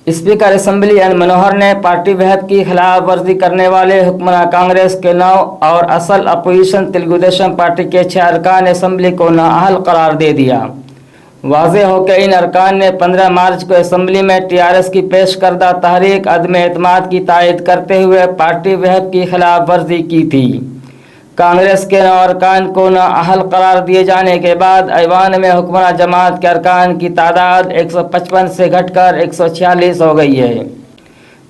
Speaker assembly N मनोहर ने party विहिप की खिलाफ वर्जी करने वाले हुक्मरान कांग्रेस के 9 और असल अपोजिशन तेलुगु देशम पार्टी के 6 अरकान असेंबली को नाअहल करार दे दिया। वाज़ेह हो कि इन अरकान ने 15 मार्च को असेंबली में टीआरएस की पेश करदा तहरीक अदम एतमाद की तायद करते हुए पार्टी विहिप की खिलाफ वर्जी की थी। कांग्रेस के 9 अरकान को नाअहल करार दिए जाने के बाद ऐवान में हुक्मरान जमात के अरकान की तादाद 155 से घटकर 146 हो गई है।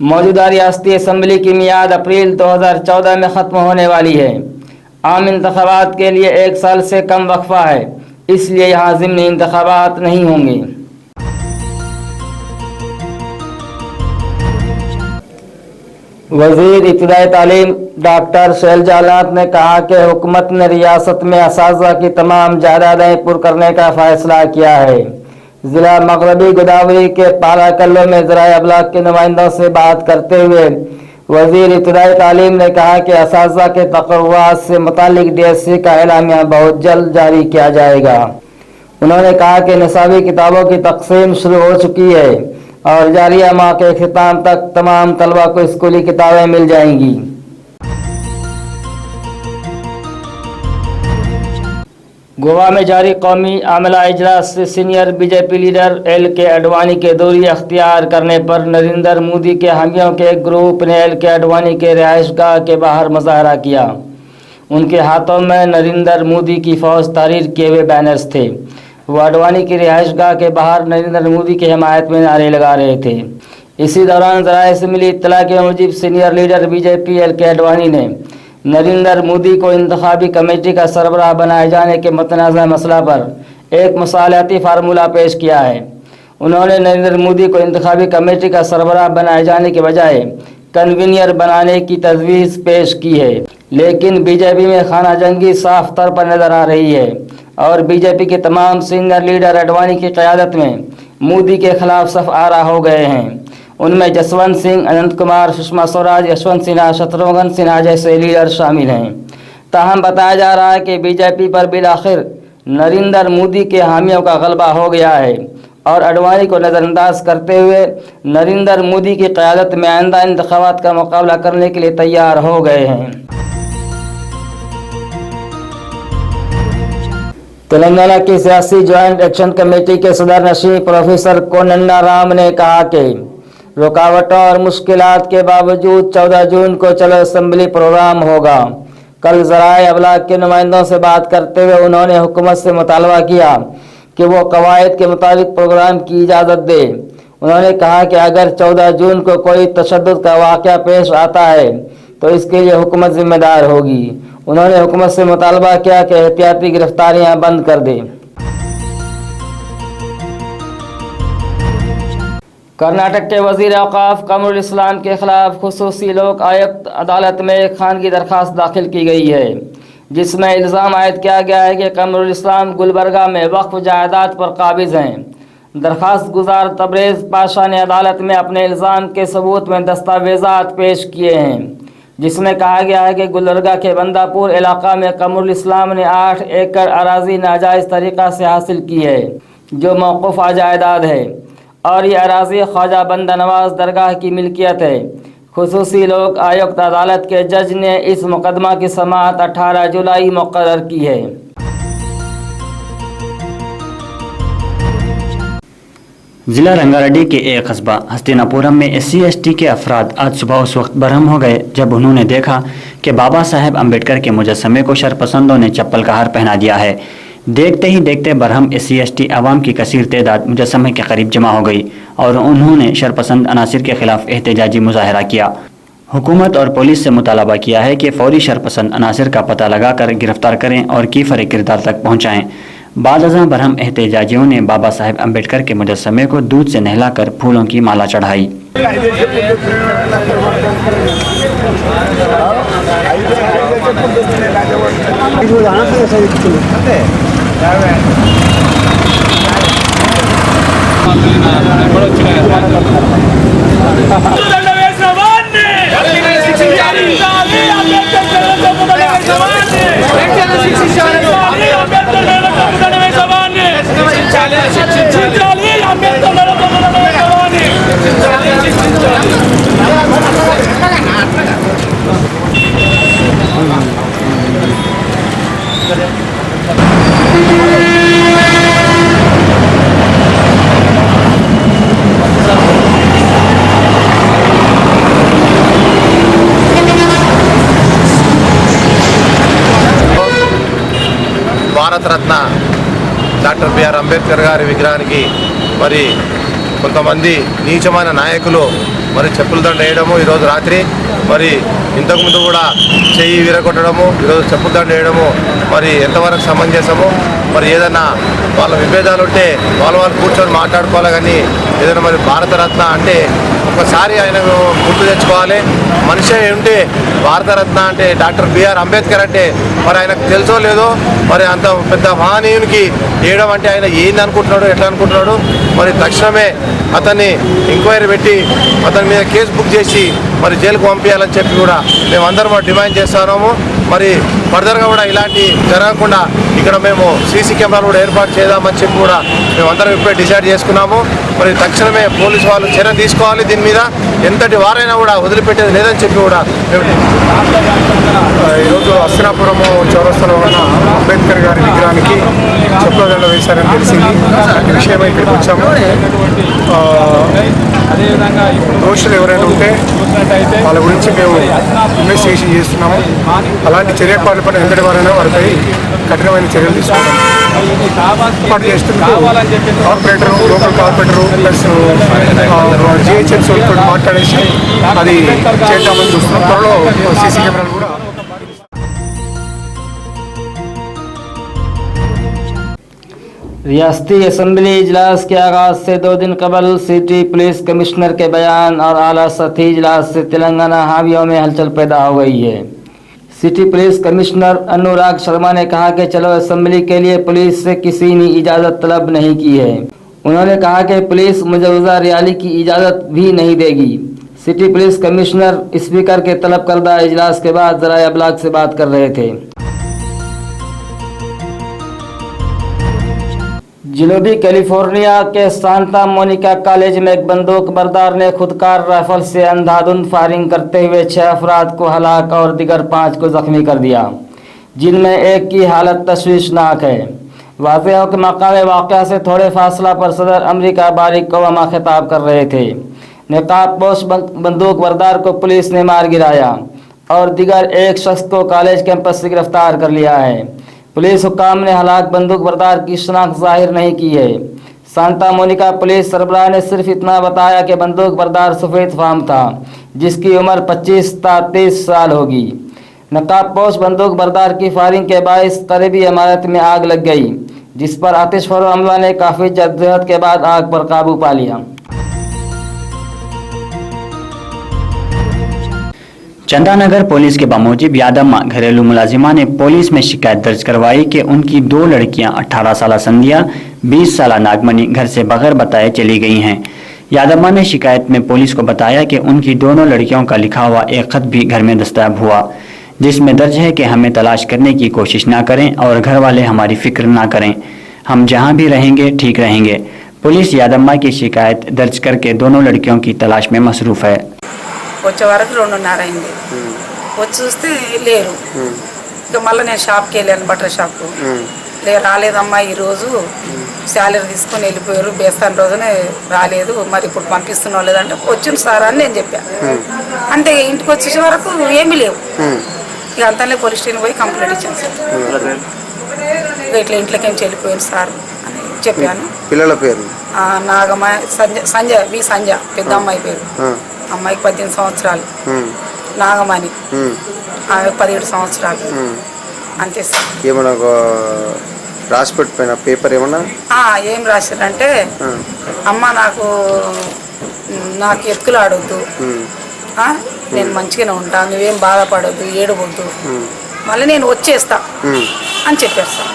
मौजूदा रियासती असेंबली की मियाद अप्रैल 2014 में ख़त्म होने वाली है। आम इंतखाबात के लिए 1 साल से कम वक्फा है, इसलिए यहाँ ज़िमनी इंतखाबात नहीं होंगे। वज़ीर इब्तिदाई तालीम डॉक्टर शैलजा लात ने कहा कि हुकूमत ने रियासत में असातिज़ा की तमाम जायदादें पुर करने का फ़ैसला किया है। ज़िला मगरबी गोदावरी के पाराकल्लो में ज़राए अबलाग के नुमाइंदों से बात करते हुए वज़ीर इब्तिदाई तालीम ने कहा कि असातिज़ा के तक़र्रुआत से मुतालिक DSC का एलामिया बहुत जल्द जारी किया जाएगा। उन्होंने कहा कि निसाबी किताबों की तक़सीम शुरू हो चुकी है और जारिया माह के इख्तिताम तक तमाम तलबा को स्कूली किताबें मिल जाएंगी। गोवा में जारी कौमी आमला इजलास से senior BJP leader LK Advani के दूरी अख्तियार करने पर नरेंद्र मोदी के हामियों के एक ग्रुप ने LK आडवाणी के रिहाइशगाह के बाहर मुजाहरा किया। उनके हाथों में नरेंद्र मोदी की फौज तहरीर किए हुए बैनर्स थे। वो आडवाणी की रिहाइशगाह के बाहर नरेंद्र मोदी की हिमायत में नारे लगा रहे थे। इसी दौरान ज़राए से मिली इत्तला के मुताबिक senior leader BJP LK Advani ने नरेंद्र मोदी को इंतखाबी कमेटी का सरबराह बनाए जाने के मुतनाज़ा मसला पर एक मसालती फार्मूला पेश किया है। उन्होंने नरेंद्र मोदी को इंतखाबी कमेटी का सरबराह बनाए जाने के बजाय कन्वीनियर बनाने की तजवीज़ पेश की है, लेकिन बीजेपी में खाना जंगी साफ तौर पर नज़र आ रही है और बीजेपी के तमाम सीनियर लीडर आडवाणी की क़यादत में मोदी के खिलाफ सफ आरा हो गए हैं। उनमें जसवंत सिंह, अनंत कुमार, सुषमा स्वराज, यशवंत सिन्हा, शत्रुघ्न सिन्हा जैसे लीडर शामिल हैं। ताहम बताया जा रहा है कि बीजेपी पर बिलाखिर नरेंद्र मोदी के हामियों का गलबा हो गया है और आडवाणी को नज़रअंदाज करते हुए नरेंद्र मोदी की क़यादत में आइंदा इंतखाबात का मुकाबला करने के लिए तैयार हो गए हैं। तेलंगाना की सियासी ज्वाइंट एक्शन कमेटी के सदर नशीं प्रोफेसर कोनन्ना राम ने कहा कि रुकावटों और मुश्किलात के बावजूद 14 जून को चलो असेंबली प्रोग्राम होगा। कल ज़राए अबलाग के नुमाइंदों से बात करते हुए उन्होंने हुकूमत से मुतालबा किया कि वो कवायद के मुताबिक प्रोग्राम की इजाज़त दे। उन्होंने कहा कि अगर 14 जून को कोई तशद्दुद का वाक़या पेश आता है तो इसके लिए हुकूमत जिम्मेदार होगी। उन्होंने हुकूमत से मुतालबा किया कि एहतियाती गिरफ्तारियां बंद कर दे। कर्नाटक के वज़ीर औक़ाफ़ कमरुल इस्लाम के खिलाफ खुसूसी लोक आयुक्त अदालत में एक खानगी दरख्वास्त दाखिल की गई है, जिसमें इल्ज़ाम आयद किया गया है कि कमरुल इस्लाम गुलबर्गा में वक्फ जायदाद पर काबिज़ हैं। दरख्वास्त गुजार तबरेज़ पाशा ने अदालत में अपने इल्ज़ाम के सबूत में दस्तावेज़ात पेश किए हैं, जिसमें कहा गया है कि गुलबर्गा के बंदापुर इलाका में कमरुल इस्लाम ने 8 एकड़ अराज़ी नाजायज़ तरीक़ा से हासिल की है, जो मौक़ूफ़ा जायदाद है और ये अराज़ी ख्वाजा बंदा नवाज दरगाह की मिल्कियत है। खुसूसी लोक आयुक्त अदालत के जज ने इस मुकदमा की समाअत 18 जुलाई मुक़र्रर की है। ज़िला रंगारेड्डी के एक कस्बा हस्तिनापुरम में SC/ST के अफराद आज सुबह उस वक्त बरहम हो गए जब उन्होंने देखा कि बाबा साहेब अम्बेडकर के मुजस्समे को शरपसंदों ने चप्पल का हार पहना दिया है। देखते ही देखते बरहम SC/ST अवाम की कसीर तादाद मुजस्समे के करीब जमा हो गई और उन्होंने शरपसंद अनासिर के खिलाफ एहतजाजी मुजाहरा किया। हुकूमत और पुलिस से मुतालबा किया है कि फौरी शरपसंद अनासिर का पता लगाकर गिरफ्तार करें और कीफ़र किरदार तक पहुँचाएँ। बाद अज़ां बरहम एहतजाजियों ने बाबा साहेब अम्बेडकर के मुजस्समे को दूध से नहलाकर फूलों की माला चढ़ाई। शिक्षालय భారతరత్న డాక్టర్ బిఆర్ అంబేద్కర్ గారి విగ్రహానికి మరి కొంతమంది నీచమైన నాయకులు మరి చెప్పుల దండ వేయడము ఈరోజు రాత్రి, మరి ఇంతకుముందు కూడా చెయ్యి విరగొట్టడము, ఈరోజు చెప్పుల దండ వేయడము మరి ఎంతవరకు సమంజసము? మరి ఏదైనా వాళ్ళ విభేదాలు ఉంటే వాళ్ళు కూర్చొని మాట్లాడుకోవాలి, కానీ ఏదైనా మరి భారతరత్న అంటే ఒకసారి ఆయనకు గుర్తు తెచ్చుకోవాలి. మనిషి ఉంటే భారతరత్న అంటే డాక్టర్ బిఆర్ అంబేద్కర్ అంటే మరి ఆయనకు తెలుసో లేదో, మరి అంత పెద్ద మహనీయునికి వేయడం అంటే ఆయన ఏంది అనుకుంటున్నాడు, ఎట్లా అనుకుంటున్నాడు? మరి తక్షణమే అతన్ని ఎంక్వైరీ పెట్టి అతని మీద కేసు బుక్ చేసి మరి జైలుకు పంపించాలని చెప్పి కూడా మేమందరం డిమాండ్ చేస్తున్నాము. మరి ఫర్దర్గా కూడా ఇలాంటి జరగకుండా ఇక్కడ మేము సీసీ కెమెరాలు కూడా ఏర్పాటు చేద్దామని చెప్పి కూడా మేమందరం ఇప్పుడే డిసైడ్ చేసుకున్నాము. మరి తక్షణమే పోలీసు వాళ్ళు చర్య తీసుకోవాలి, దీని మీద ఎంతటి వారైనా కూడా వదిలిపెట్టేది లేదని చెప్పి కూడా మేము ఈరోజు హస్తినాపురం చౌరస్తాలో ఉన్న అంబేద్కర్ గారి విగ్రహానికి చెప్పుల దండ వేశారని తెలిసింది. ఈ విషయమై ఇక్కడికి వచ్చాము. దోషులు ఎవరైనా ఉంటే వాళ్ళ గురించి మేము ఇన్వెస్టిగేషన్ చేస్తున్నాము. అలాంటి చర్య పాల్పడిన ఎంతటి వారైనా వారిపై కఠినమైన చర్యలు తీసుకుంటాము. ఏర్పాటు చేస్తున్నట్టు corporator, local corporator plus GHMC వాళ్ళతో మాట్లాడేసి అది చేద్దామని చూస్తున్నాం. త్వరలో సీసీ కెమెరాలు కూడా. रियासती असम्बली इजलास के आगाज से 2 दिन कबल सिटी पुलिस कमिश्नर के बयान और आला सतही इजलास से तेलंगाना हावियों में हलचल पैदा हो गई है। City police commissioner Anurag Sharma ने कहा कि चलो असम्बली के लिए पुलिस से किसी ने इजाज़त तलब नहीं की है। उन्होंने कहा कि पुलिस मुजवजा रैली की इजाज़त भी नहीं देगी। सिटी पुलिस कमिश्नर स्पीकर के तलब करदा इजलास के बाद ज़राए अबलाग से बात कर रहे थे। जनूबी कैलिफोर्निया के सांता मोनिका कॉलेज में एक बंदूक बरदार ने खुदकार राइफल से अंधाधुंध फायरिंग करते हुए 6 अफराद को हलाक और दिगर 5 को जख्मी कर दिया, जिनमें एक की हालत तशवीशनाक है। वाज़ेह हो कि मकाम वाक़या से थोड़े फासला पर सदर अमरीका बारिक ओबामा खिताब कर रहे थे। नकाबपोश बंदूक बरदार को पुलिस ने मार गिराया और दिगर एक शख्स को कॉलेज कैंपस से गिरफ्तार कर लिया है। पुलिस हुक्काम ने हलाक बंदूक बरदार की शनाख्त जाहिर नहीं की है। सांता मोनिका पुलिस सरबराह ने सिर्फ इतना बताया कि बंदूक बरदार सफ़ेद फार्म था, जिसकी उम्र 25 से 30 साल होगी। नकाबपोश बंदूक बरदार की फायरिंग के बायस करीबी इमारत में आग लग गई, जिस पर आतिशफरो अमला ने काफ़ी जद्दोजहद के बाद आग पर काबू पा लिया। चंदानगर पुलिस के बामूजिब यादम्मा घरेलू मुलाजिमा ने पुलिस में शिकायत दर्ज करवाई कि उनकी 2 लड़कियां 18 साल संध्या 20 साल नागमणि घर से बगैर बताए चली गई हैं। यादम्मा ने शिकायत में पुलिस को बताया कि उनकी दोनों लड़कियों का लिखा हुआ एक खत भी घर में दस्तयाब हुआ, जिसमें दर्ज है कि हमें तलाश करने की कोशिश ना करें और घर वाले हमारी फिक्र ना करें, हम जहां भी रहेंगे ठीक रहेंगे। पुलिस यादम्मा की शिकायत दर्ज करके दोनों लड़कियों की तलाश में मसरूफ़ है। వచ్చే వరకు 2:30 అయింది. వచ్చి చూస్తే లేరు. ఇక మళ్ళీ నేను షాప్కి వెళ్ళాను, బట్టల షాప్కు. రాలేదమ్మా, ఈరోజు శాలరీ తీసుకొని వెళ్ళిపోయారు, బేస్తాన్ రోజునే రాలేదు, మరి ఇప్పుడు పంపిస్తున్నావు లేదంటే వచ్చింది సార్ అని నేను చెప్పాను. అంటే ఇంటికి వచ్చేసే వరకు ఏమీ లేవు. ఇక అంతనే పోలీస్ స్టేషన్ పోయి కంప్లైంట్ ఇచ్చాను సార్. ఇక ఇట్లా ఇంట్లోకి ఏం వెళ్ళిపోయాను సార్ అని చెప్పాను. పిల్లల పేరు నాగమ్మ, సంజ పెద్ద అమ్మాయి పేరు. అమ్మాయికి 18 సంవత్సరాలు, నాగమణి ఆమె 17 సంవత్సరాలు. అంతే సార్. ఏమన్నా రాసి పెట్టిపోయిన పేపర్ ఏమన్నా ఏం రాశారంటే, అమ్మ నాకు ఎత్తులు ఆడొద్దు, నేను మంచిగానే ఉంటాను, నువ్వేం బాధపడొద్దు, ఏడవద్దు, మళ్ళీ నేను వచ్చేస్తా అని చెప్పారు సార్.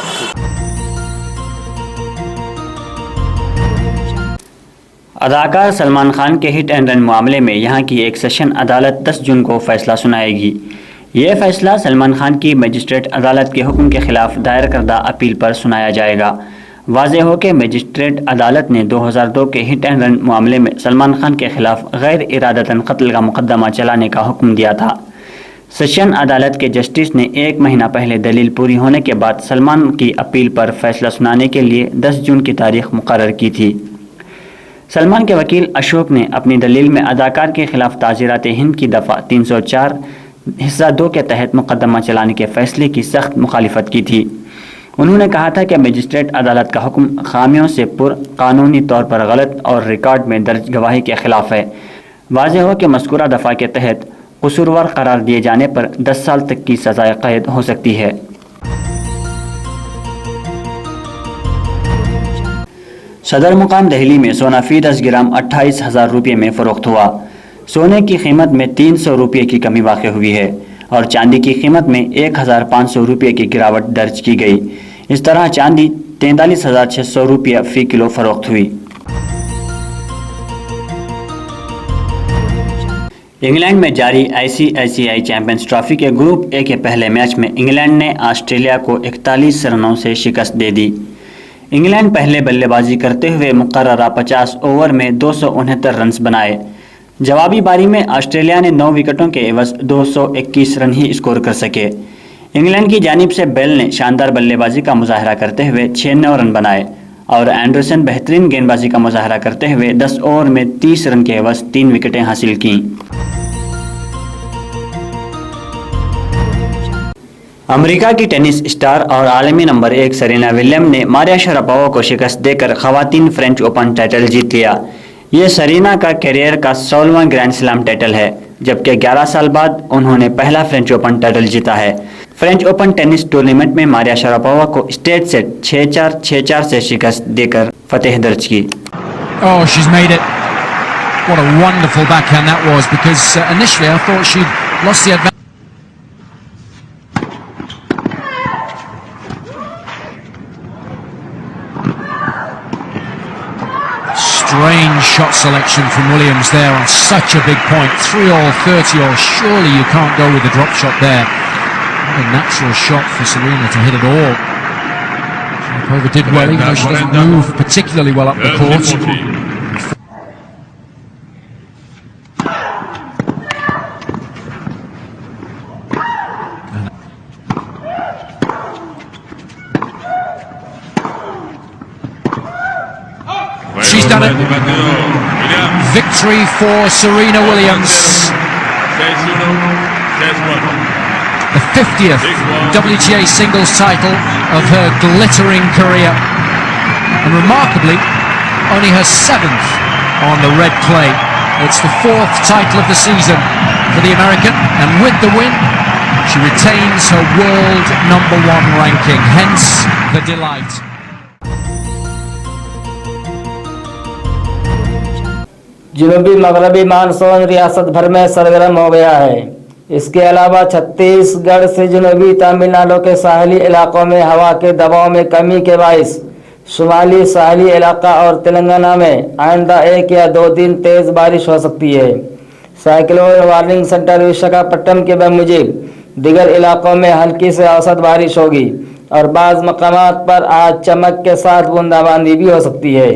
अदाकार सलमान खान के हिट एंड रन मामले में यहां की एक सेशन अदालत 10 जून को फैसला सुनाएगी। ये फैसला सलमान खान की मजिस्ट्रेट अदालत के हुक्म के खिलाफ दायर करदा अपील पर सुनाया जाएगा। वाज़ेह हो कि मजिस्ट्रेट अदालत ने 2002 के हिट एंड रन मामले में सलमान खान के खिलाफ गैर इरादतन कत्ल का मुकदमा चलाने का हुक्म दिया था। सेशन अदालत के जस्टिस ने 1 महीना पहले दलील पूरी होने के बाद सलमान की अपील पर फैसला सुनाने के लिए 10 जून की तारीख मुकर्रर की थी। सलमान के वकील अशोक ने अपनी दलील में अदाकार के खिलाफ ताज़ीरात हिंद की दफ़ा 304 हिस्सा 2 के तहत मुकदमा चलाने के फैसले की सख्त मुखालिफत की थी। انہوں نے کہا تھا کہ مجسٹریٹ عدالت کا حکم خامیوں سے پر قانونی طور پر غلط اور ریکارڈ میں درج گواہی کے خلاف ہے۔ واضح ہو کہ مذکورہ دفعہ کے تحت قصوروار قرار دیے جانے پر 10 سال تک کی سزائے قید ہو سکتی ہے۔ صدر مقام دہلی میں سونا فی 10 گرام 28,000 روپے میں فروخت ہوا۔ سونے کی قیمت میں 300 روپے کی کمی واقع ہوئی ہے اور چاندی کی قیمت میں 1,500 روپے کی گراوٹ درج کی گئی۔ اس طرح چاندی 43,600 روپے فی کلو فروخت ہوئی۔ انگلینڈ میں جاری ICICI چیمپئنز ٹرافی کے گروپ اے کے پہلے میچ میں انگلینڈ نے آسٹریلیا کو 41 رنوں سے شکست دے دی۔ انگلینڈ پہلے بلے بازی کرتے ہوئے مقررہ 50 اوور میں 269 رنز بنائے۔ جوابی باری میں آسٹریلیا نے 9 وکٹوں کے عوض 221 رن ہی اسکور کر سکے۔ انگلینڈ کی جانب سے بیل نے شاندار بلے بازی کا مظاہرہ کرتے ہوئے 96 رن بنائے اور اینڈرسن بہترین گیند بازی کا مظاہرہ کرتے ہوئے 10 اوور میں 30 رن کے عوض 3 وکٹیں حاصل کیں۔ امریکہ کی ٹینس اسٹار اور عالمی نمبر 1 سرینا ولیم نے ماریا شراپووا کو شکست دے کر خواتین فرینچ اوپن ٹائٹل جیت لیا۔ یہ سرینا کا کیریئر کا 16واں گرینڈ سلام ٹائٹل ہے، جبکہ 11 سال بعد انہوں نے پہلا فرینچ اوپن ٹائٹل جیتا ہے۔ فرینچ اوپن ٹینس ٹورنامنٹ میں ماریا شراپووا کو اسٹیٹ سیٹ 6-4، 6-4 سے شکست دے کر فتح درج کی۔ Oh, she's made it. What a wonderful backhand that was, because initially I thought she'd lost the advantage. Strange shot selection from Williams there on such a big point. 3-all, 30-all. Surely you can't go with the drop shot there. What a natural shot for Serena to hit it all. Sharapova did well, even though she doesn't move particularly well up the court. She's done it. Victory for Serena Williams. The 50th WTA singles title of her glittering career. And remarkably, only her 7th on the red clay. It's the 4th title of the season for the American. And with the win, she retains her world #1 ranking. Hence the delight. جنوبی مغربی monsoon ریاست بھر میں سرگرم ہو گیا ہے۔ اس کے علاوہ چھتیس گڑھ سے جنوبی تامل ناڈو کے ساحلی علاقوں میں ہوا کے دباؤ میں کمی کے باعث شمالی ساحلی علاقہ اور تلنگانہ میں آئندہ 1 یا 2 دن تیز بارش ہو سکتی ہے۔ سائیکلون وارننگ سینٹر وشاکھاپٹنم کے بموجب دیگر علاقوں میں ہلکی سے اوسط بارش ہوگی اور بعض مقامات پر آج چمک کے ساتھ بوندا باندی بھی ہو سکتی ہے۔